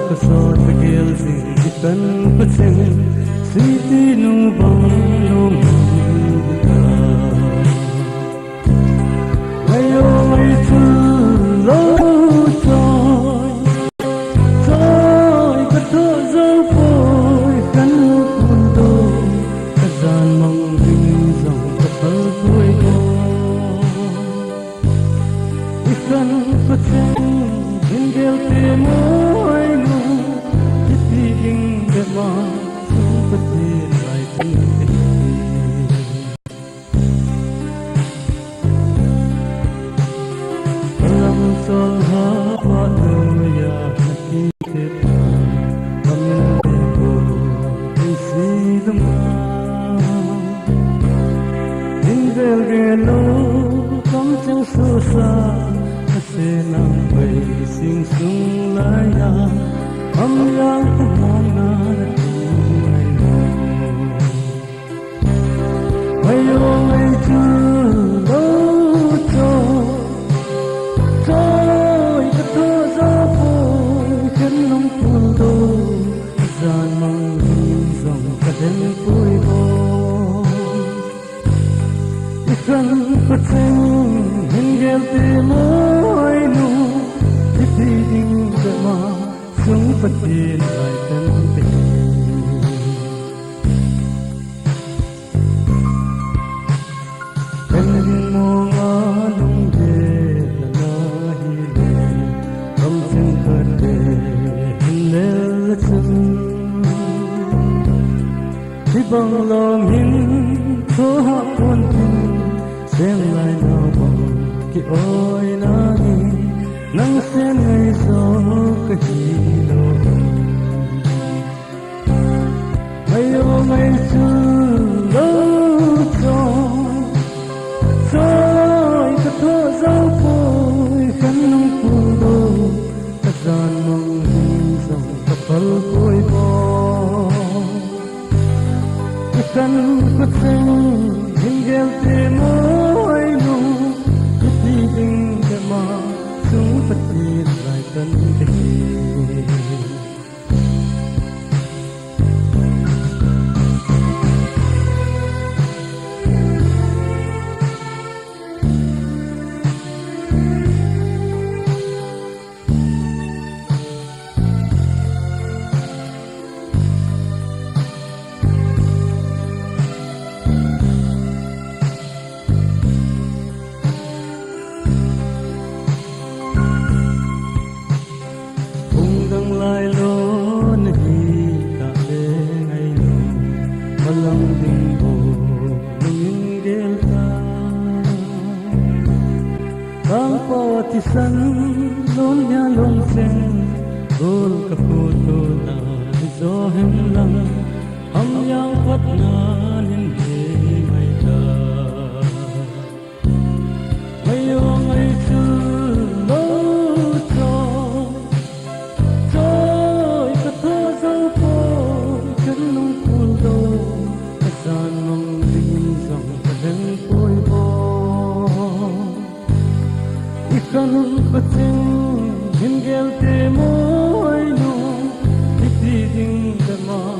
kasot pagil sing ikan patsing siti nubang lumita ngayong ay tuloy toy katozang po'y kanot mundo kasan mang binisang kapal ko'y ko ikan patsing hinggil timoy no itiging dema seperti lain dalam sahabat ya hakikatnya memiliki isi lemah hinggil gelo kamcang susah senang bersing sunglaya yang kemana ayo itu loco toy ketozapo kenong pundo san manghisong kaden puibo ikan patsing hinggil timoy no itiging dama sung patin ay tante kanin mo nga lunggit na nahili kamsing kate hinelatan ibang langin kahapon din senlay na bang oi nani nang senay so kahilo ayo ngay suloto soy katozang po'y kanong puno kasan mong hinsang kapal ko'y mo ikan patsing hinggil timoy no itiging dama sung patin ay tante Tisan lunya longsen gol kaputo na izohem lang ham yang pat na hindi may da ngayong ay tuloto toy katozang po kanong pundo kasan mong binisang kaden po'y po ikan patsing hinggil timoy no itiging dama